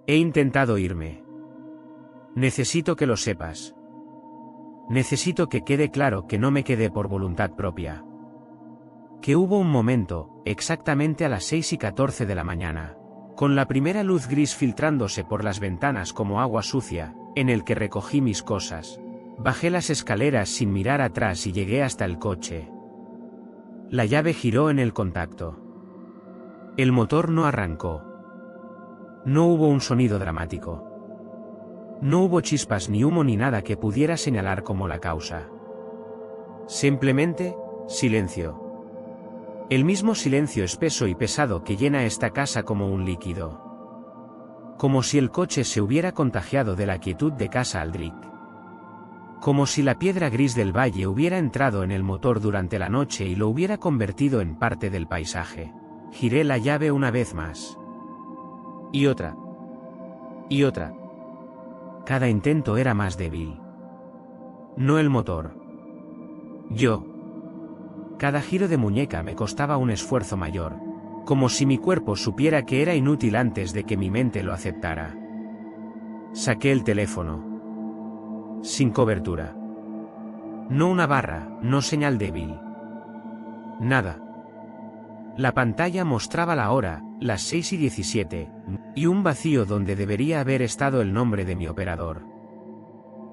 He intentado irme. Necesito que lo sepas. Necesito que quede claro que no me quedé por voluntad propia. Que hubo un momento, exactamente a las 6:14 de la mañana, con la primera luz gris filtrándose por las ventanas como agua sucia, en el que recogí mis cosas. Bajé las escaleras sin mirar atrás y llegué hasta el coche. La llave giró en el contacto. El motor no arrancó. No hubo un sonido dramático. No hubo chispas ni humo ni nada que pudiera señalar como la causa. Simplemente, silencio. El mismo silencio espeso y pesado que llena esta casa como un líquido. Como si el coche se hubiera contagiado de la quietud de Casa Aldrich. Como si la piedra gris del valle hubiera entrado en el motor durante la noche y lo hubiera convertido en parte del paisaje. Giré la llave una vez más. Y otra. Y otra. Cada intento era más débil. No el motor. Yo. Cada giro de muñeca me costaba un esfuerzo mayor, como si mi cuerpo supiera que era inútil antes de que mi mente lo aceptara. Saqué el teléfono. Sin cobertura. No una barra, no señal débil. Nada. La pantalla mostraba la hora, las 6:17, y un vacío donde debería haber estado el nombre de mi operador.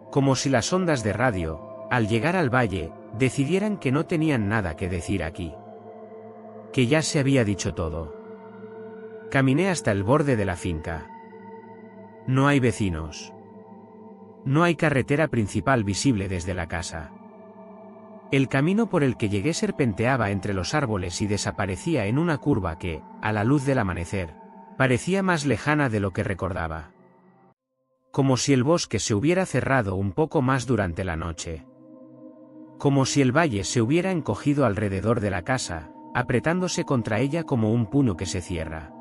Como si las ondas de radio, al llegar al valle, decidieran que no tenían nada que decir aquí. Que ya se había dicho todo. Caminé hasta el borde de la finca. No hay vecinos. No hay carretera principal visible desde la casa. El camino por el que llegué serpenteaba entre los árboles y desaparecía en una curva que, a la luz del amanecer, parecía más lejana de lo que recordaba. Como si el bosque se hubiera cerrado un poco más durante la noche. Como si el valle se hubiera encogido alrededor de la casa, apretándose contra ella como un puño que se cierra.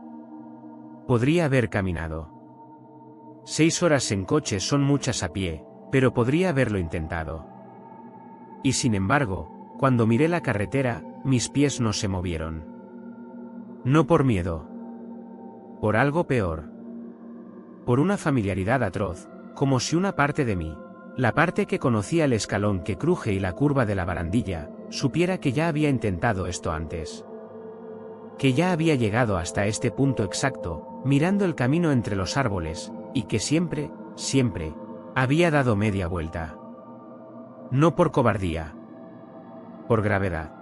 Podría haber caminado. 6 horas en coche son muchas a pie, pero podría haberlo intentado. Y sin embargo, cuando miré la carretera, mis pies no se movieron. No por miedo. Por algo peor. Por una familiaridad atroz, como si una parte de mí, la parte que conocía el escalón que cruje y la curva de la barandilla, supiera que ya había intentado esto antes. Que ya había llegado hasta este punto exacto, mirando el camino entre los árboles, y que siempre, siempre, había dado media vuelta. No por cobardía. Por gravedad.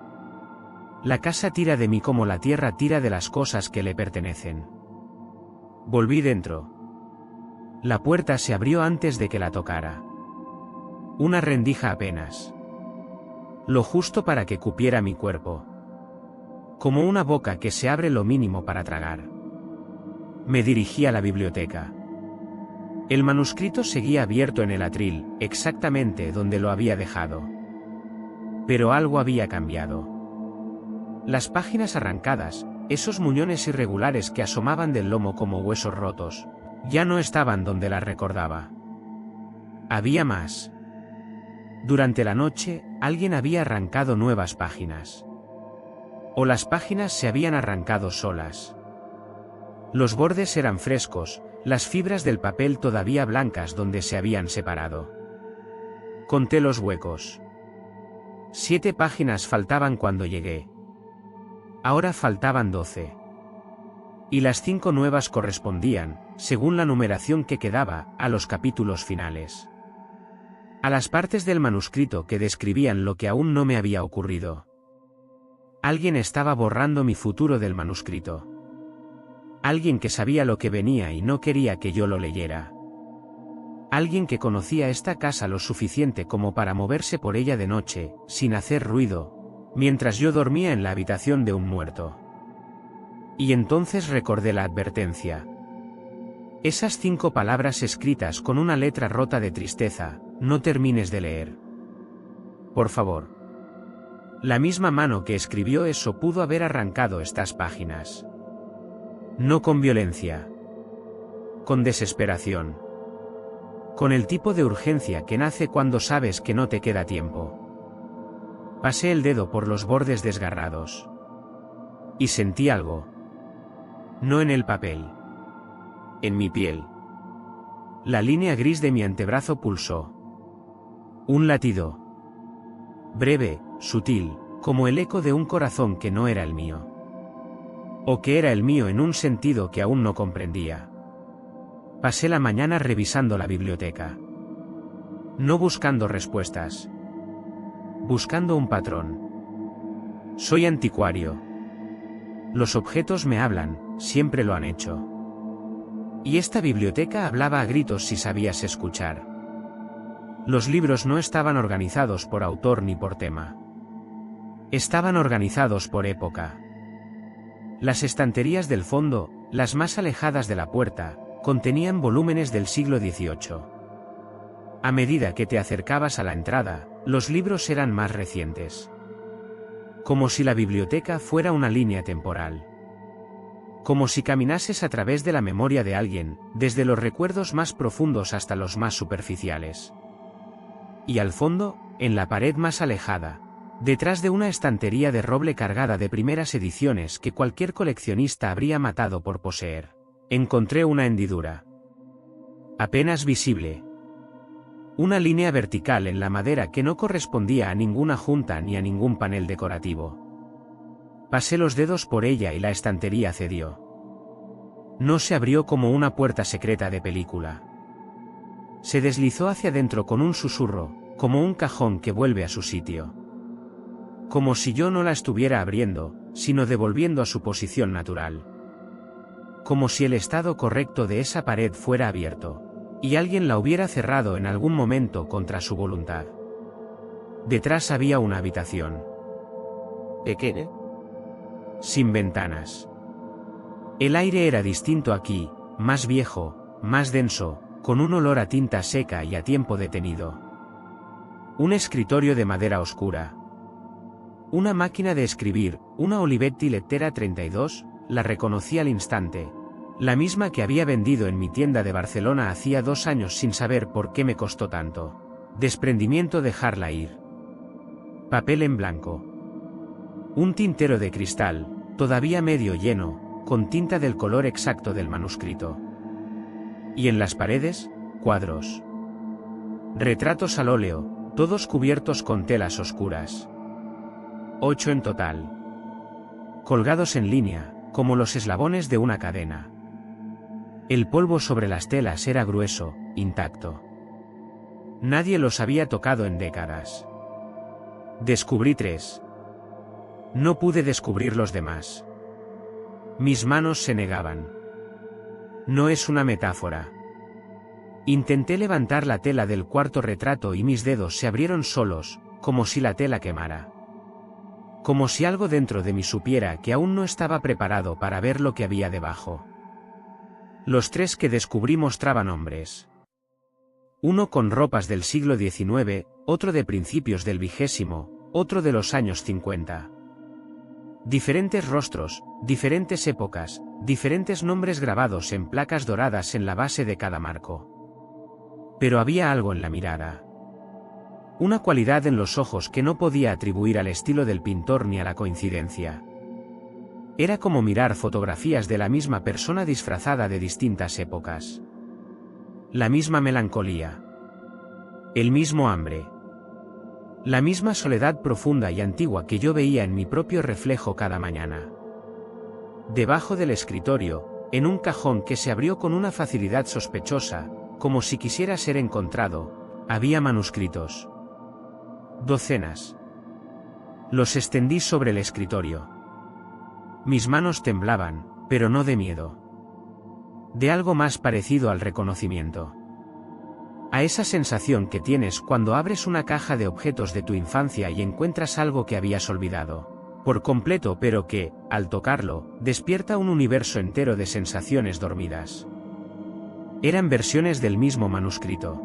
La casa tira de mí como la tierra tira de las cosas que le pertenecen. Volví dentro. La puerta se abrió antes de que la tocara. Una rendija apenas. Lo justo para que cupiera mi cuerpo. Como una boca que se abre lo mínimo para tragar. Me dirigí a la biblioteca. El manuscrito seguía abierto en el atril, exactamente donde lo había dejado. Pero algo había cambiado. Las páginas arrancadas, esos muñones irregulares que asomaban del lomo como huesos rotos, ya no estaban donde las recordaba. Había más. Durante la noche, alguien había arrancado nuevas páginas. O las páginas se habían arrancado solas. Los bordes eran frescos, las fibras del papel todavía blancas donde se habían separado. Conté los huecos. 7 páginas faltaban cuando llegué. Ahora faltaban 12. Y las 5 nuevas correspondían, según la numeración que quedaba, a los capítulos finales. A las partes del manuscrito que describían lo que aún no me había ocurrido. Alguien estaba borrando mi futuro del manuscrito. Alguien que sabía lo que venía y no quería que yo lo leyera. Alguien que conocía esta casa lo suficiente como para moverse por ella de noche, sin hacer ruido, mientras yo dormía en la habitación de un muerto. Y entonces recordé la advertencia. Esas 5 palabras escritas con una letra rota de tristeza, no termines de leer. Por favor. La misma mano que escribió eso pudo haber arrancado estas páginas. No con violencia. Con desesperación. Con el tipo de urgencia que nace cuando sabes que no te queda tiempo. Pasé el dedo por los bordes desgarrados. Y sentí algo. No en el papel. En mi piel. La línea gris de mi antebrazo pulsó. Un latido. Breve, sutil, como el eco de un corazón que no era el mío. O que era el mío en un sentido que aún no comprendía. Pasé la mañana revisando la biblioteca. No buscando respuestas. Buscando un patrón. Soy anticuario. Los objetos me hablan, siempre lo han hecho. Y esta biblioteca hablaba a gritos si sabías escuchar. Los libros no estaban organizados por autor ni por tema. Estaban organizados por época. Las estanterías del fondo, las más alejadas de la puerta, contenían volúmenes del siglo XVIII. A medida que te acercabas a la entrada, los libros eran más recientes. Como si la biblioteca fuera una línea temporal. Como si caminases a través de la memoria de alguien, desde los recuerdos más profundos hasta los más superficiales. Y al fondo, en la pared más alejada, detrás de una estantería de roble cargada de primeras ediciones que cualquier coleccionista habría matado por poseer, encontré una hendidura. Apenas visible. Una línea vertical en la madera que no correspondía a ninguna junta ni a ningún panel decorativo. Pasé los dedos por ella y la estantería cedió. No se abrió como una puerta secreta de película. Se deslizó hacia adentro con un susurro, como un cajón que vuelve a su sitio. Como si yo no la estuviera abriendo, sino devolviendo a su posición natural. Como si el estado correcto de esa pared fuera abierto, y alguien la hubiera cerrado en algún momento contra su voluntad. Detrás había una habitación. ¿Pequeña? Sin ventanas. El aire era distinto aquí, más viejo, más denso, con un olor a tinta seca y a tiempo detenido. Un escritorio de madera oscura. Una máquina de escribir, una Olivetti Lettera 32, la reconocí al instante. La misma que había vendido en mi tienda de Barcelona hacía 2 años sin saber por qué me costó tanto. Desprendimiento dejarla ir. Papel en blanco. Un tintero de cristal, todavía medio lleno, con tinta del color exacto del manuscrito. Y en las paredes, cuadros. Retratos al óleo, todos cubiertos con telas oscuras. 8 en total. Colgados en línea, como los eslabones de una cadena. El polvo sobre las telas era grueso, intacto. Nadie los había tocado en décadas. Descubrí 3. No pude descubrir los demás. Mis manos se negaban. No es una metáfora. Intenté levantar la tela del cuarto retrato y mis dedos se abrieron solos, como si la tela quemara. Como si algo dentro de mí supiera que aún no estaba preparado para ver lo que había debajo. Los 3 que descubrí mostraban hombres. Uno con ropas del siglo XIX, otro de principios del XX, otro de los años 50. Diferentes rostros, diferentes épocas, diferentes nombres grabados en placas doradas en la base de cada marco. Pero había algo en la mirada. Una cualidad en los ojos que no podía atribuir al estilo del pintor ni a la coincidencia. Era como mirar fotografías de la misma persona disfrazada de distintas épocas. La misma melancolía. El mismo hambre. La misma soledad profunda y antigua que yo veía en mi propio reflejo cada mañana. Debajo del escritorio, en un cajón que se abrió con una facilidad sospechosa, como si quisiera ser encontrado, había manuscritos. Docenas. Los extendí sobre el escritorio. Mis manos temblaban, pero no de miedo. De algo más parecido al reconocimiento. A esa sensación que tienes cuando abres una caja de objetos de tu infancia y encuentras algo que habías olvidado, por completo, pero que, al tocarlo, despierta un universo entero de sensaciones dormidas. Eran versiones del mismo manuscrito.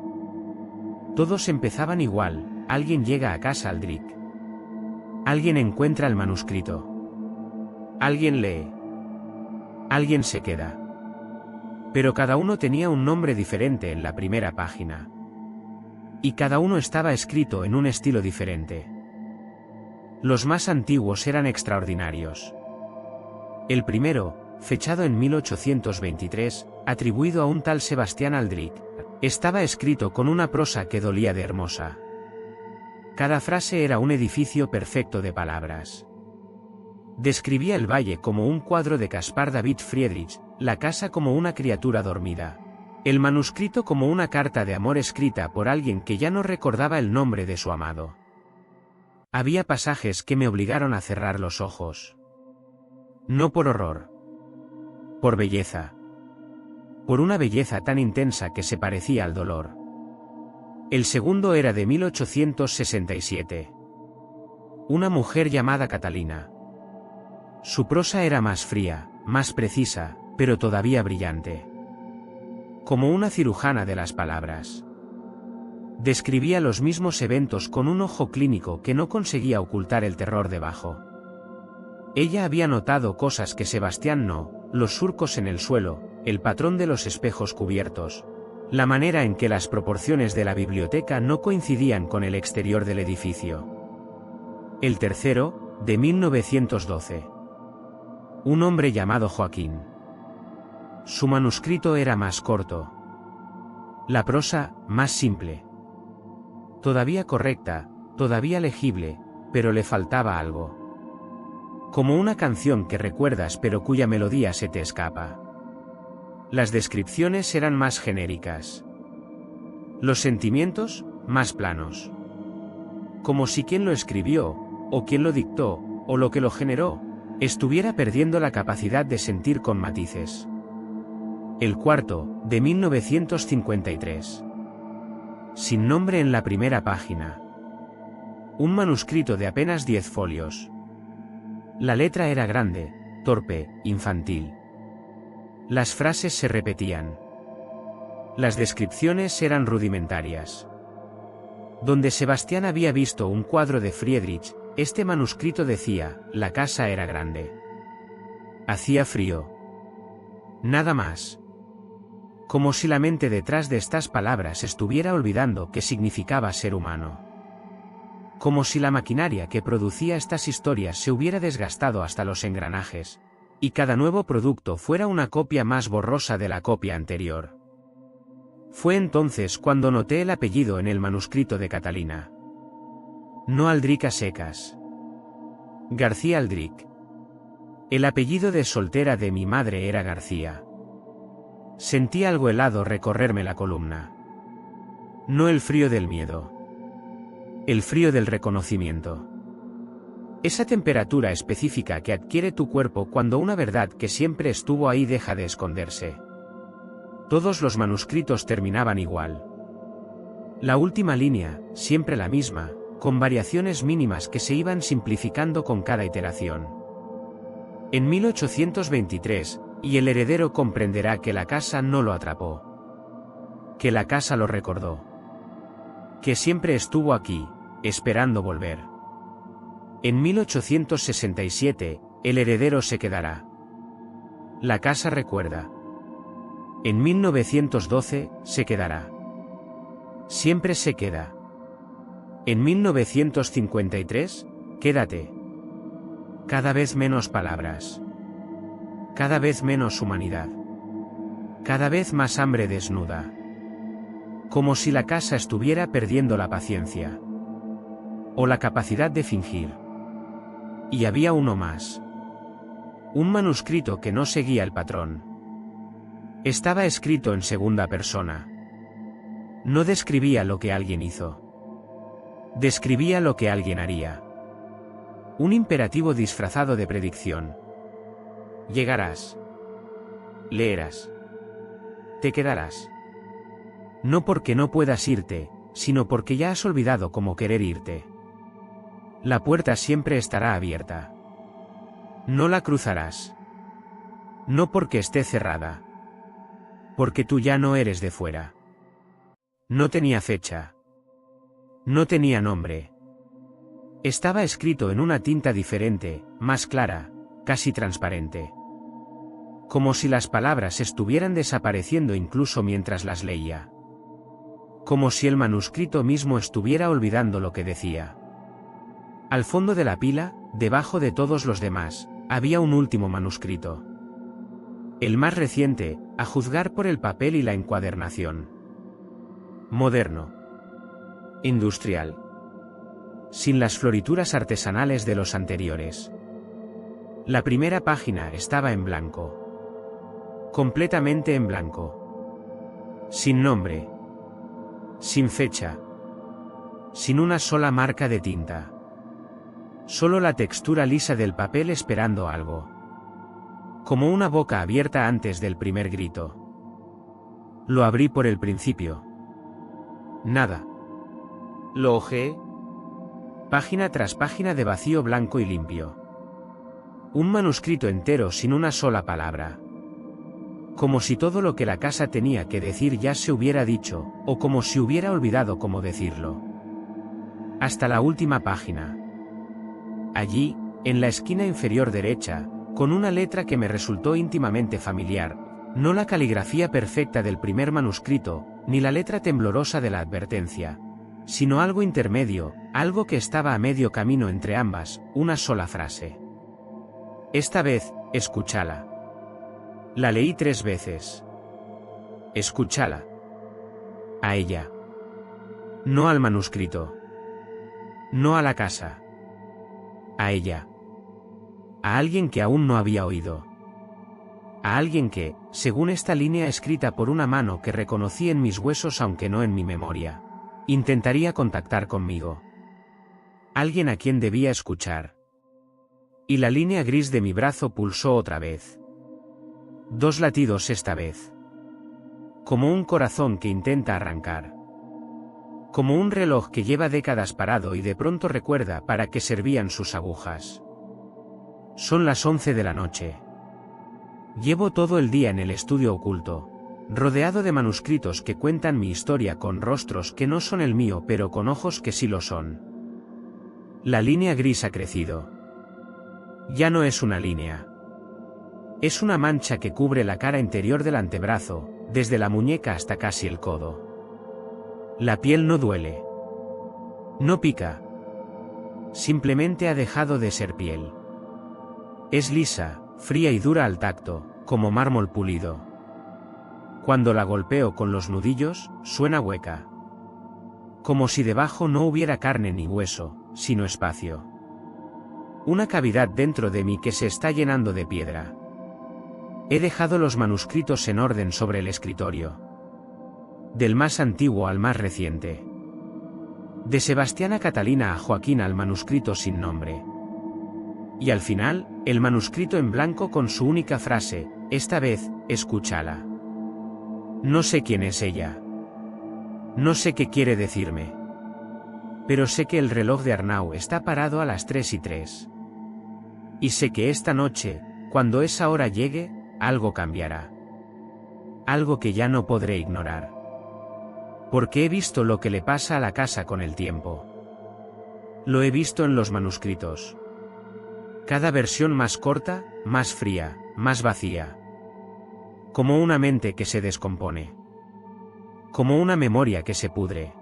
Todos empezaban igual: alguien llega a casa Aldrich. Alguien encuentra el manuscrito. Alguien lee. Alguien se queda. Pero cada uno tenía un nombre diferente en la primera página. Y cada uno estaba escrito en un estilo diferente. Los más antiguos eran extraordinarios. El primero, fechado en 1823, atribuido a un tal Sebastián Aldrich, Estaba escrito con una prosa que dolía de hermosa. Cada frase era un edificio perfecto de palabras. Describía el valle como un cuadro de Caspar David Friedrich, la casa como una criatura dormida, el manuscrito como una carta de amor escrita por alguien que ya no recordaba el nombre de su amado. Había pasajes que me obligaron a cerrar los ojos. No por horror. Por belleza. Por una belleza tan intensa que se parecía al dolor. El segundo era de 1867. Una mujer llamada Catalina. Su prosa era más fría, más precisa, pero todavía brillante. Como una cirujana de las palabras. Describía los mismos eventos con un ojo clínico que no conseguía ocultar el terror debajo. Ella había notado cosas que Sebastián no, los surcos en el suelo, el patrón de los espejos cubiertos, la manera en que las proporciones de la biblioteca no coincidían con el exterior del edificio. El tercero, de 1912. Un hombre llamado Joaquín. Su manuscrito era más corto. La prosa, más simple. Todavía correcta, todavía legible, pero le faltaba algo. Como una canción que recuerdas pero cuya melodía se te escapa. Las descripciones eran más genéricas. Los sentimientos, más planos. Como si quien lo escribió, o quien lo dictó, o lo que lo generó, estuviera perdiendo la capacidad de sentir con matices. El cuarto, de 1953. Sin nombre en la primera página. Un manuscrito de apenas 10 folios. La letra era grande, torpe, infantil. Las frases se repetían. Las descripciones eran rudimentarias. Donde Sebastián había visto un cuadro de Friedrich, este manuscrito decía, la casa era grande. Hacía frío. Nada más. Como si la mente detrás de estas palabras estuviera olvidando qué significaba ser humano. Como si la maquinaria que producía estas historias se hubiera desgastado hasta los engranajes, y cada nuevo producto fuera una copia más borrosa de la copia anterior. Fue entonces cuando noté el apellido en el manuscrito de Catalina. No Aldrich a secas. García Aldrich. El apellido de soltera de mi madre era García. Sentí algo helado recorrerme la columna. No el frío del miedo. El frío del reconocimiento. Esa temperatura específica que adquiere tu cuerpo cuando una verdad que siempre estuvo ahí deja de esconderse. Todos los manuscritos terminaban igual. La última línea, siempre la misma, con variaciones mínimas que se iban simplificando con cada iteración. En 1823, y el heredero comprenderá que la casa no lo atrapó. Que la casa lo recordó. Que siempre estuvo aquí, esperando volver. En 1867, el heredero se quedará. La casa recuerda. En 1912, se quedará. Siempre se queda. En 1953, quédate. Cada vez menos palabras. Cada vez menos humanidad. Cada vez más hambre desnuda. Como si la casa estuviera perdiendo la paciencia. O la capacidad de fingir. Y había uno más. Un manuscrito que no seguía el patrón. Estaba escrito en segunda persona. No describía lo que alguien hizo. Describía lo que alguien haría. Un imperativo disfrazado de predicción. Llegarás. Leerás. Te quedarás. No porque no puedas irte, sino porque ya has olvidado cómo querer irte. La puerta siempre estará abierta. No la cruzarás. No porque esté cerrada. Porque tú ya no eres de fuera. No tenía fecha. No tenía nombre. Estaba escrito en una tinta diferente, más clara, casi transparente. Como si las palabras estuvieran desapareciendo incluso mientras las leía. Como si el manuscrito mismo estuviera olvidando lo que decía. Al fondo de la pila, debajo de todos los demás, había un último manuscrito. El más reciente, a juzgar por el papel y la encuadernación. Moderno. Industrial. Sin las florituras artesanales de los anteriores. La primera página estaba en blanco. Completamente en blanco. Sin nombre. Sin fecha. Sin una sola marca de tinta. Solo la textura lisa del papel esperando algo. Como una boca abierta antes del primer grito. Lo abrí por el principio. Nada. Lo hojeé. Página tras página de vacío blanco y limpio. Un manuscrito entero sin una sola palabra. Como si todo lo que la casa tenía que decir ya se hubiera dicho, o como si hubiera olvidado cómo decirlo. Hasta la última página. Allí, en la esquina inferior derecha, con una letra que me resultó íntimamente familiar, no la caligrafía perfecta del primer manuscrito, ni la letra temblorosa de la advertencia, sino algo intermedio, algo que estaba a medio camino entre ambas, una sola frase. Esta vez, escúchala. La leí 3 veces. Escúchala. A ella. No al manuscrito. No a la casa. A ella. A alguien que aún no había oído. A alguien que, según esta línea escrita por una mano que reconocí en mis huesos aunque no en mi memoria, intentaría contactar conmigo. Alguien a quien debía escuchar. Y la línea gris de mi brazo pulsó otra vez. 2 latidos esta vez. Como un corazón que intenta arrancar. Como un reloj que lleva décadas parado y de pronto recuerda para qué servían sus agujas. Son las 11 de la noche. Llevo todo el día en el estudio oculto, rodeado de manuscritos que cuentan mi historia con rostros que no son el mío pero con ojos que sí lo son. La línea gris ha crecido. Ya no es una línea. Es una mancha que cubre la cara interior del antebrazo, desde la muñeca hasta casi el codo. La piel no duele. No pica. Simplemente ha dejado de ser piel. Es lisa, fría y dura al tacto, como mármol pulido. Cuando la golpeo con los nudillos, suena hueca. Como si debajo no hubiera carne ni hueso, sino espacio. Una cavidad dentro de mí que se está llenando de piedra. He dejado los manuscritos en orden sobre el escritorio. Del más antiguo al más reciente. De Sebastiana Catalina a Joaquín al manuscrito sin nombre. Y al final, el manuscrito en blanco con su única frase, esta vez, escúchala. No sé quién es ella. No sé qué quiere decirme. Pero sé que el reloj de Arnau está parado a las 3:03. Y sé que esta noche, cuando esa hora llegue, algo cambiará. Algo que ya no podré ignorar. Porque he visto lo que le pasa a la casa con el tiempo. Lo he visto en los manuscritos. Cada versión más corta, más fría, más vacía. Como una mente que se descompone. Como una memoria que se pudre.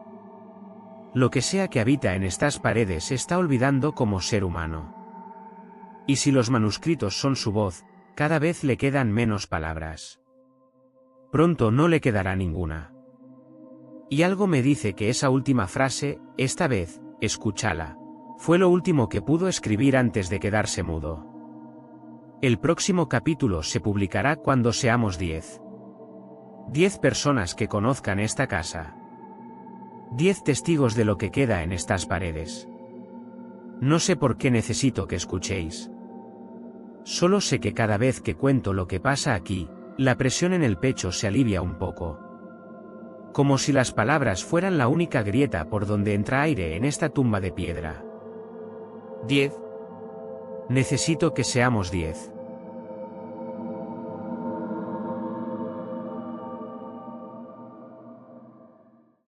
Lo que sea que habita en estas paredes se está olvidando como ser humano. Y si los manuscritos son su voz, cada vez le quedan menos palabras. Pronto no le quedará ninguna. Y algo me dice que esa última frase, esta vez, escúchala, fue lo último que pudo escribir antes de quedarse mudo. El próximo capítulo se publicará cuando seamos 10. 10 personas que conozcan esta casa. 10 testigos de lo que queda en estas paredes. No sé por qué necesito que escuchéis. Solo sé que cada vez que cuento lo que pasa aquí, la presión en el pecho se alivia un poco. Como si las palabras fueran la única grieta por donde entra aire en esta tumba de piedra. 10. Necesito que seamos 10.